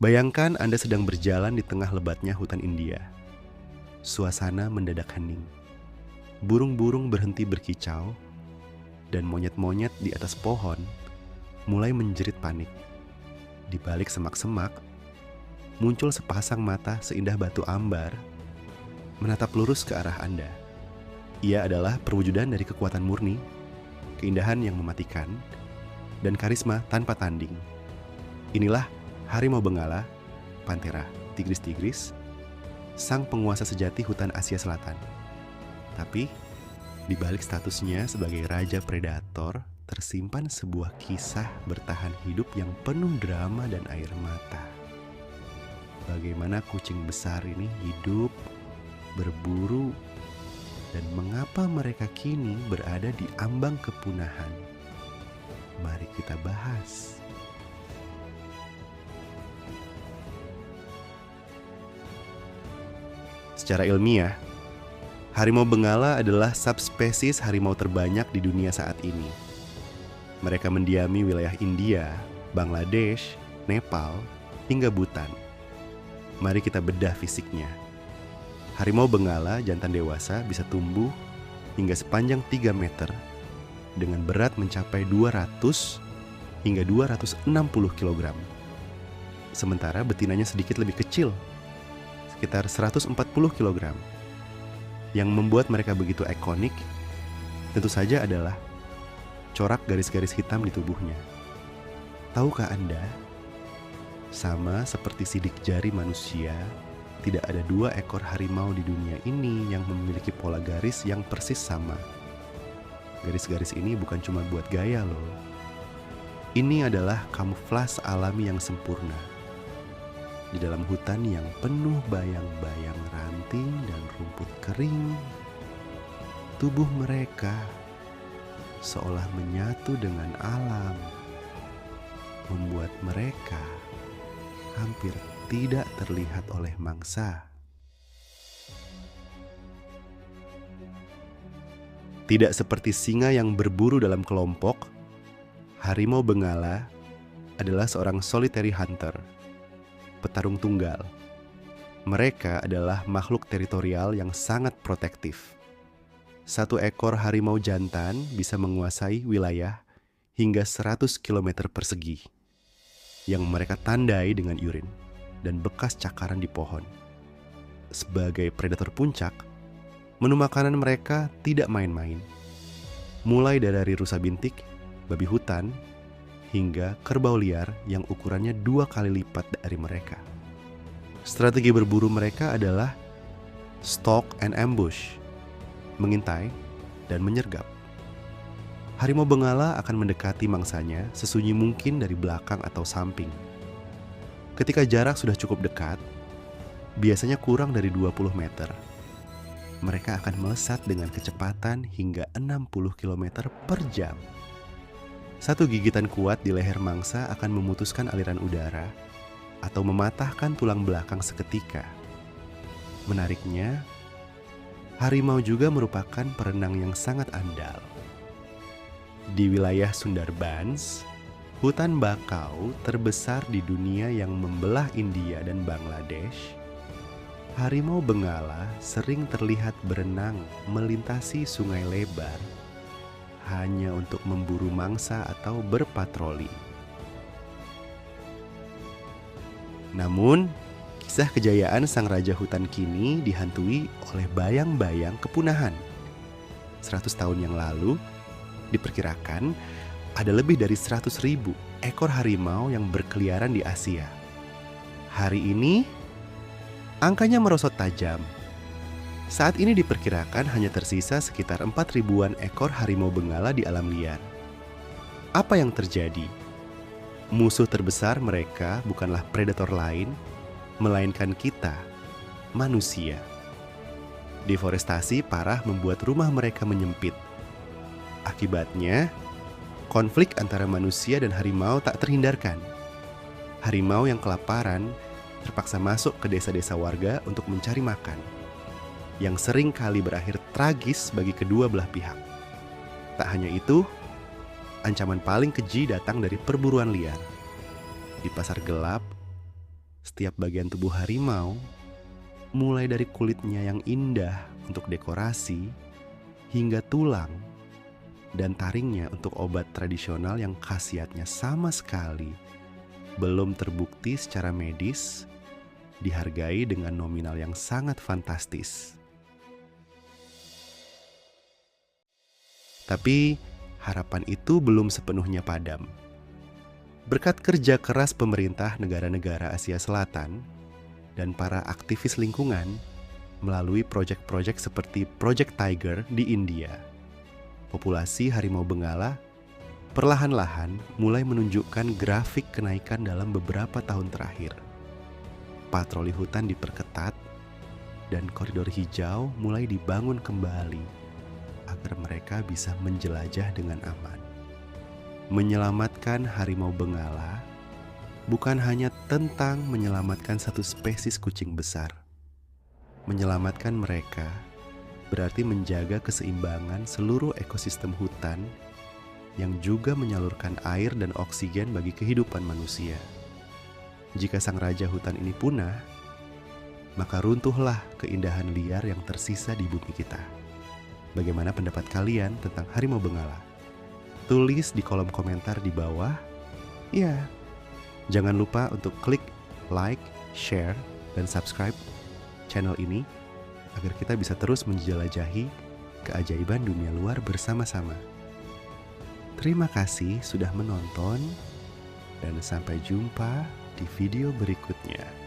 Bayangkan Anda sedang berjalan di tengah lebatnya hutan India. Suasana mendadak hening. Burung-burung berhenti berkicau, dan monyet-monyet di atas pohon mulai menjerit panik. Di balik semak-semak, muncul sepasang mata seindah batu ambar, menatap lurus ke arah Anda. Ia adalah perwujudan dari kekuatan murni, keindahan yang mematikan, dan karisma tanpa tanding. Inilah harimau Benggala, Panthera tigris, sang penguasa sejati hutan Asia Selatan. Tapi, di balik statusnya sebagai raja predator, tersimpan sebuah kisah bertahan hidup yang penuh drama dan air mata. Bagaimana kucing besar ini hidup, berburu, dan mengapa mereka kini berada di ambang kepunahan? Mari kita bahas. Secara ilmiah, harimau Benggala adalah subspesies harimau terbanyak di dunia saat ini. Mereka mendiami wilayah India, Bangladesh, Nepal, hingga Bhutan. Mari kita bedah fisiknya. Harimau Benggala jantan dewasa bisa tumbuh hingga sepanjang 3 meter dengan berat mencapai 200 hingga 260 kg. Sementara betinanya sedikit lebih kecil, sekitar 140 kg. Yang membuat mereka begitu ikonik tentu saja adalah corak garis-garis hitam di tubuhnya. Tahukah Anda, sama seperti sidik jari manusia, tidak ada 2 ekor harimau di dunia ini yang memiliki pola garis yang persis sama. Garis-garis ini bukan cuma buat gaya loh. Ini adalah kamuflase alami yang sempurna. Di dalam hutan yang penuh bayang-bayang ranting dan rumput kering, tubuh mereka seolah menyatu dengan alam, membuat mereka hampir tidak terlihat oleh mangsa. Tidak seperti singa yang berburu dalam kelompok, harimau Benggala adalah seorang solitary hunter, petarung tunggal. Mereka adalah makhluk teritorial yang sangat protektif. 1 ekor harimau jantan bisa menguasai wilayah hingga 100 km persegi, yang mereka tandai dengan urin dan bekas cakaran di pohon. Sebagai predator puncak, menu makanan mereka tidak main-main. Mulai dari rusa bintik, babi hutan, hingga kerbau liar yang ukurannya 2 kali lipat dari mereka. Strategi berburu mereka adalah stalk and ambush, mengintai dan menyergap. Harimau Benggala akan mendekati mangsanya sesunyi mungkin dari belakang atau samping. Ketika jarak sudah cukup dekat, biasanya kurang dari 20 meter, mereka akan melesat dengan kecepatan hingga 60 km per jam. 1 gigitan kuat di leher mangsa akan memutuskan aliran udara atau mematahkan tulang belakang seketika. Menariknya, harimau juga merupakan perenang yang sangat andal. Di wilayah Sundarbans, hutan bakau terbesar di dunia yang membelah India dan Bangladesh, harimau Benggala sering terlihat berenang melintasi sungai lebar hanya untuk memburu mangsa atau berpatroli. Namun, kisah kejayaan sang raja hutan kini dihantui oleh bayang-bayang kepunahan. 100 tahun yang lalu, diperkirakan ada lebih dari 100.000 ekor harimau yang berkeliaran di Asia. Hari ini, angkanya merosot tajam. Saat ini diperkirakan hanya tersisa sekitar 4.000-an ekor harimau Benggala di alam liar. Apa yang terjadi? Musuh terbesar mereka bukanlah predator lain, melainkan kita, manusia. Deforestasi parah membuat rumah mereka menyempit. Akibatnya, konflik antara manusia dan harimau tak terhindarkan. Harimau yang kelaparan terpaksa masuk ke desa-desa warga untuk mencari makan, yang sering kali berakhir tragis bagi kedua belah pihak. Tak hanya itu, ancaman paling keji datang dari perburuan liar. Di pasar gelap, Setiap bagian tubuh harimau, mulai dari kulitnya yang indah untuk dekorasi, hingga tulang dan taringnya untuk obat tradisional yang khasiatnya sama sekali belum terbukti secara medis, dihargai dengan nominal yang sangat fantastis. Tapi harapan itu belum sepenuhnya padam. Berkat kerja keras pemerintah negara-negara Asia Selatan dan para aktivis lingkungan melalui proyek-proyek seperti Project Tiger di India, populasi harimau benggala perlahan-lahan mulai menunjukkan grafik kenaikan dalam beberapa tahun terakhir. Patroli hutan diperketat dan koridor hijau mulai dibangun kembali agar mereka bisa menjelajah dengan aman. Menyelamatkan harimau benggala bukan hanya tentang menyelamatkan satu spesies kucing besar. Menyelamatkan mereka berarti menjaga keseimbangan seluruh ekosistem hutan yang juga menyalurkan air dan oksigen bagi kehidupan manusia. Jika sang raja hutan ini punah, maka runtuhlah keindahan liar yang tersisa di bumi kita. Bagaimana pendapat kalian tentang harimau benggala? Tulis di kolom komentar di bawah. Ya, jangan lupa untuk klik like, share, dan subscribe channel ini agar kita bisa terus menjelajahi keajaiban dunia luar bersama-sama. Terima kasih sudah menonton dan sampai jumpa di video berikutnya.